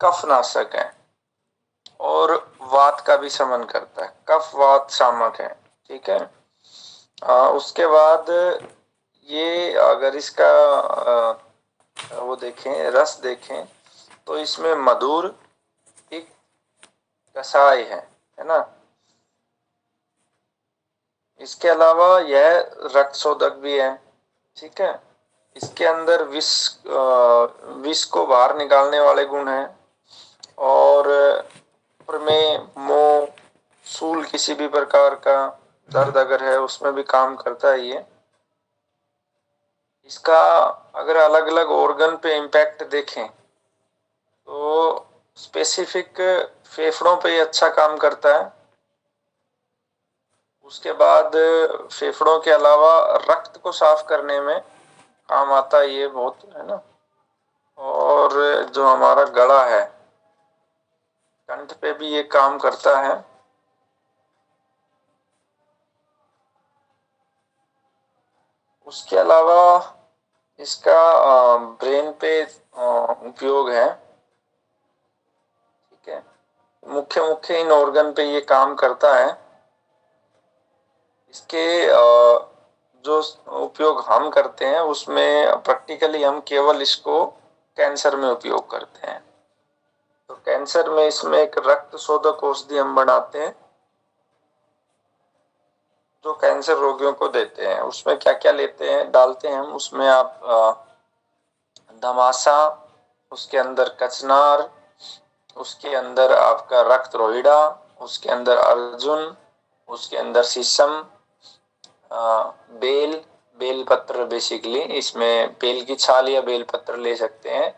कफनाशक है और वात का भी शमन करता है, कफ वात शामक है। ठीक है। उसके बाद ये अगर इसका वो देखें, रस देखें, तो इसमें मधुर एक कषाय है ना। इसके अलावा यह रक्त शोधक भी है। ठीक है। इसके अंदर विष को बाहर निकालने वाले गुण हैं और प्रमेय, मोह, सूल किसी भी प्रकार का दर्द अगर है उसमें भी काम करता है ये। इसका अगर अलग अलग ऑर्गन पे इम्पैक्ट देखें तो स्पेसिफिक फेफड़ों पे ये अच्छा काम करता है। उसके बाद फेफड़ों के अलावा रक्त को साफ करने में काम आता है ये बहुत, है ना। और जो हमारा गला है, कंठ पे भी ये काम करता है। उसके अलावा इसका ब्रेन पे उपयोग है। ठीक है। मुख्य मुख्य इन ऑर्गन पे ये काम करता है। इसके जो उपयोग हम करते हैं उसमें प्रैक्टिकली हम केवल इसको कैंसर में उपयोग करते हैं। तो कैंसर में इसमें एक रक्त शोधक औषधि हम बनाते हैं जो कैंसर रोगियों को देते हैं। उसमें क्या क्या लेते हैं, डालते हैं हम उसमें, आप धमासा, उसके अंदर कचनार, उसके अंदर आपका रक्त रोहिड़ा, उसके अंदर अर्जुन, उसके अंदर शीशम, बेल, बेल पत्र, बेसिकली इसमें बेल की छाल या बेल पत्र ले सकते हैं।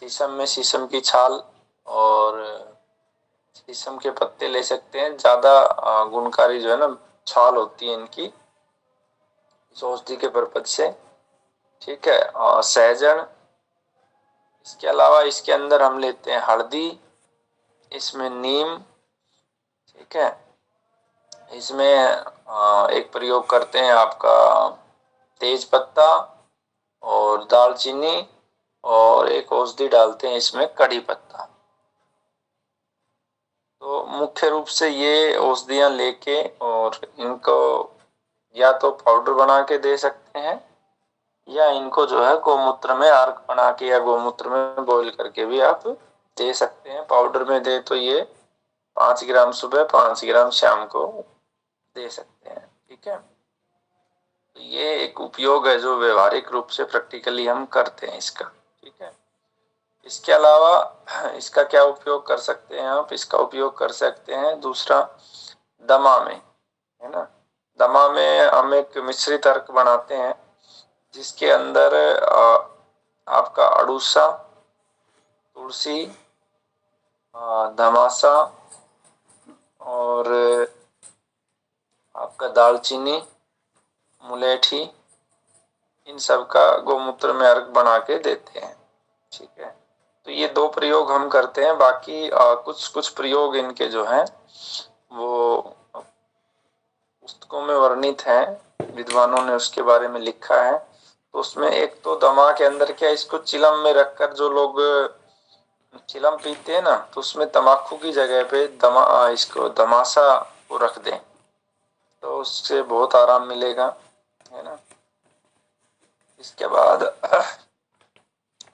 शीशम में शीशम की छाल और शीशम के पत्ते ले सकते हैं। ज्यादा गुणकारी जो है ना छाल होती है इनकी, इस औषधि के पर्पज से। ठीक है। और सहजन, इसके अलावा इसके अंदर हम लेते हैं हल्दी, इसमें नीम। ठीक है। इसमें एक प्रयोग करते हैं आपका तेज पत्ता और दालचीनी, और एक औषधि डालते हैं इसमें कड़ी पत्ता। तो मुख्य रूप से ये औषधियां लेके और इनको या तो पाउडर बना के दे सकते हैं या इनको जो है गोमूत्र में अर्क बना के या गोमूत्र में बॉईल करके भी आप दे सकते हैं। पाउडर में दे तो ये 5 ग्राम सुबह, 5 ग्राम शाम को दे सकते हैं। ठीक है। तो ये एक उपयोग है जो व्यवहारिक रूप से प्रैक्टिकली हम करते हैं इसका। ठीक है। इसके अलावा इसका क्या उपयोग कर सकते हैं आप, इसका उपयोग कर सकते हैं दूसरा दमा में, है ना। दमा में हम एक मिश्रित अर्क बनाते हैं जिसके अंदर आपका अड़ूसा, तुलसी, धमासा और आपका दालचीनी, मुलेठी, इन सब का गोमूत्र में अर्क बना के देते हैं। ठीक है। तो ये 2 प्रयोग हम करते हैं। बाकी कुछ कुछ प्रयोग इनके जो हैं वो पुस्तकों में वर्णित हैं, विद्वानों ने उसके बारे में लिखा है। तो उसमें एक तो दमा के अंदर क्या, इसको चिलम में रखकर जो लोग चिलम पीते हैं ना, तो उसमें तम्बाकू की जगह पे इसको धमासा को रख दें तो उससे बहुत आराम मिलेगा, है ना। इसके बाद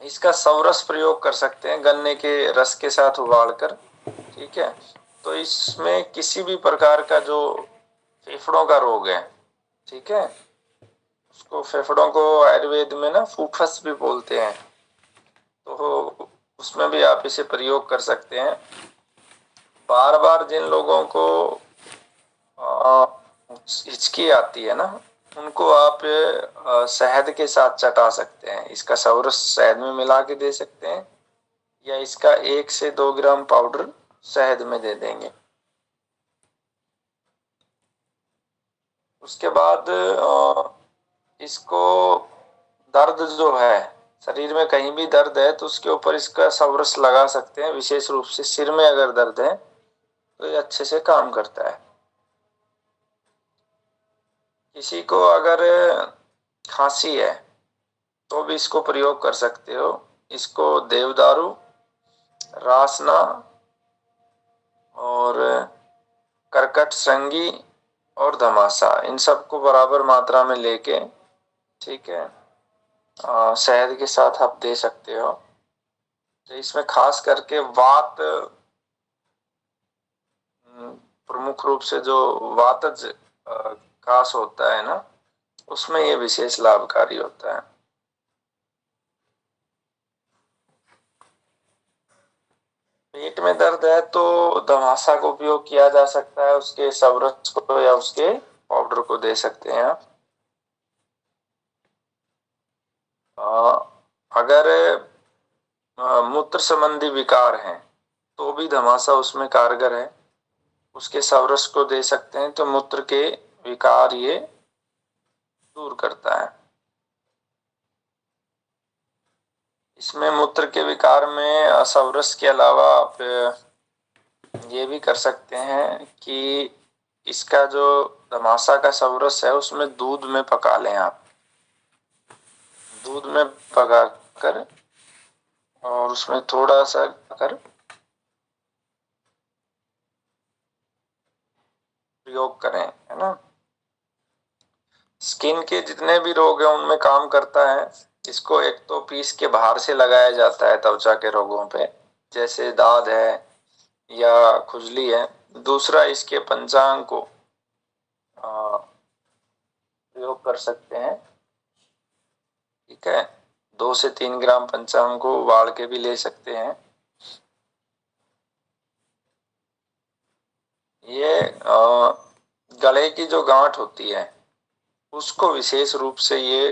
इसका सवरस प्रयोग कर सकते हैं गन्ने के रस के साथ उबालकर। ठीक है। तो इसमें किसी भी प्रकार का जो फेफड़ों का रोग है, ठीक है, उसको फेफड़ों को आयुर्वेद में ना फूफस भी बोलते हैं, तो उसमें भी आप इसे प्रयोग कर सकते हैं। बार बार जिन लोगों को हिचकी आती है ना, उनको आप शहद के साथ चटा सकते हैं। इसका सवरस शहद में मिला के दे सकते हैं या इसका 1 से 2 ग्राम पाउडर शहद में दे देंगे। उसके बाद इसको दर्द जो है, शरीर में कहीं भी दर्द है तो उसके ऊपर इसका सवरस लगा सकते हैं। विशेष रूप से सिर में अगर दर्द है तो ये अच्छे से काम करता है। किसी को अगर खांसी है तो भी इसको प्रयोग कर सकते हो। इसको देवदारू रासना और कर्कट श्रृंगी और धमासा, इन सबको बराबर मात्रा में लेके, ठीक है, शहद के साथ आप दे सकते हो। तो इसमें खास करके वात, प्रमुख रूप से जो वातज कास होता है ना, उसमें ये विशेष लाभकारी होता है। पेट में दर्द है तो धमासा का उपयोग किया जा सकता है, उसके सबरस को या उसके पाउडर को दे सकते हैं आप। अगर मूत्र संबंधी विकार हैं तो भी धमासा उसमें कारगर है, उसके सबरस को दे सकते हैं, तो मूत्र के विकार ये दूर करता है। इसमें मूत्र के विकार में सबरस के अलावा आप ये भी कर सकते हैं कि इसका जो धमासा का सबरस है उसमें दूध में पका लें आप, दूध में पका कर और उसमें थोड़ा सा कर प्रयोग करें, है ना। स्किन के जितने भी रोग हैं उनमें काम करता है। इसको एक तो पीस के बाहर से लगाया जाता है त्वचा के रोगों पे, जैसे दाद है या खुजली है। दूसरा, इसके पंचांग को प्रयोग कर सकते हैं, ठीक है। 2 से 3 ग्राम पंचांग को उबाल के भी ले सकते हैं। ये गले की जो गांठ होती है उसको विशेष रूप से ये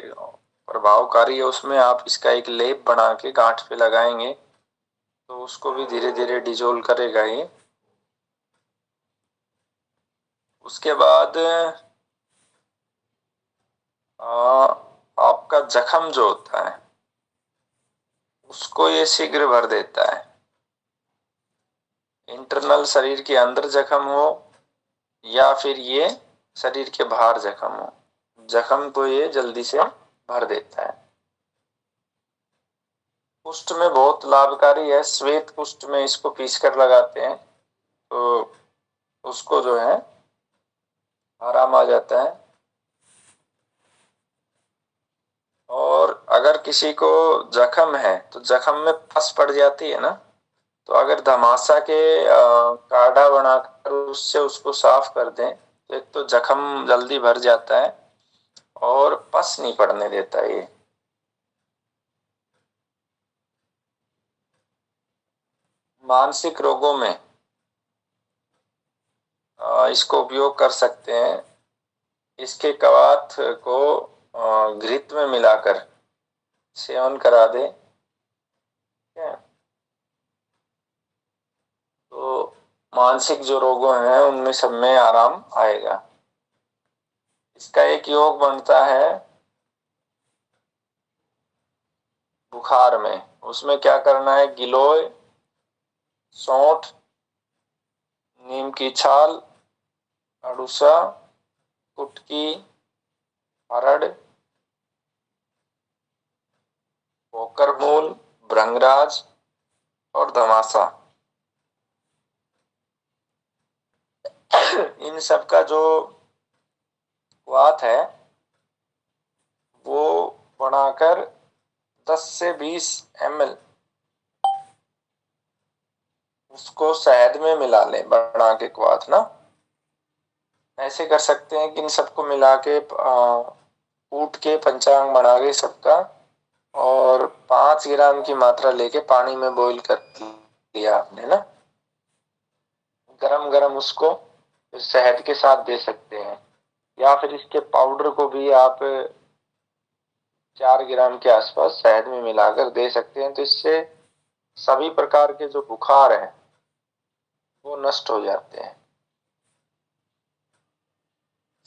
प्रभावकारी है, उसमें आप इसका एक लेप बना के गांठ पे लगाएंगे तो उसको भी धीरे धीरे डिजोल्व करेगा ये। उसके बाद आपका जख्म जो होता है उसको ये शीघ्र भर देता है। इंटरनल शरीर के अंदर जख्म हो या फिर ये शरीर के बाहर जख्म हो, जख्म को ये जल्दी से भर देता है। कुष्ठ में बहुत लाभकारी है, श्वेत कुष्ठ में इसको पीस कर लगाते हैं तो उसको जो है आराम आ जाता है। और अगर किसी को जख्म है तो जख्म में पस पड़ जाती है ना, तो अगर धमासा के काढ़ा बनाकर उससे उसको साफ कर दें तो एक तो जख्म जल्दी भर जाता है और पस नहीं पड़ने देता ये। मानसिक रोगों में इसको उपयोग कर सकते हैं। इसके कवाथ को घृत में मिलाकर सेवन करा दे, तो मानसिक जो रोगों हैं उनमें सब में आराम आएगा। इसका एक योग बनता है बुखार में, उसमें क्या करना है, गिलोय, सौंठ, नीम की छाल, अड़ूसा, कुटकी, हरड़, पोकर मूल, भृंगराज और धमासा, इन सब का जो वात है वो बनाकर 10 से 20 ml उसको शहद में मिला लें, बना के क्वाथ ना। ऐसे कर सकते हैं कि इन सबको मिला के कूट के पंचांग बना के सबका, और 5 ग्राम की मात्रा लेके पानी में बॉईल कर लिया आपने ना, गरम गरम उसको शहद के साथ दे सकते हैं। या फिर इसके पाउडर को भी आप 4 ग्राम के आसपास शहद में मिलाकर दे सकते हैं, तो इससे सभी प्रकार के जो बुखार हैं वो नष्ट हो जाते हैं।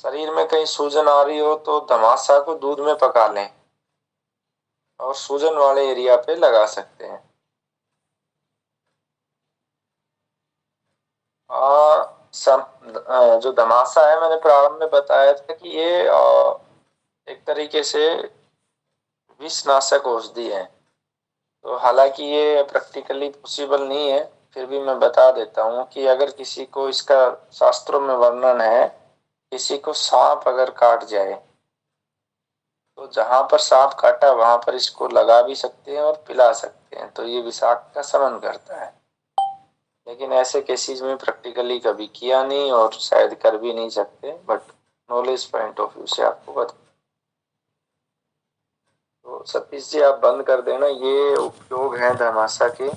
शरीर में कहीं सूजन आ रही हो तो धमासा को दूध में पका लें और सूजन वाले एरिया पे लगा सकते हैं। जो धमासा है, मैंने प्रारंभ में बताया था कि ये एक तरीके से विषनाशक औषधि है। तो हालांकि ये प्रैक्टिकली पॉसिबल नहीं है, फिर भी मैं बता देता हूँ कि अगर किसी को, इसका शास्त्रों में वर्णन है, किसी को सांप अगर काट जाए तो जहां पर सांप काटा वहां पर इसको लगा भी सकते हैं और पिला सकते हैं, तो ये विषाक्त का शमन करता है। लेकिन ऐसे केसेस में प्रैक्टिकली कभी किया नहीं और शायद कर भी नहीं सकते, but knowledge point of view से आपको बता। तो सतीश जी आप बंद कर देना, ये उपयोग है धर्माशा के।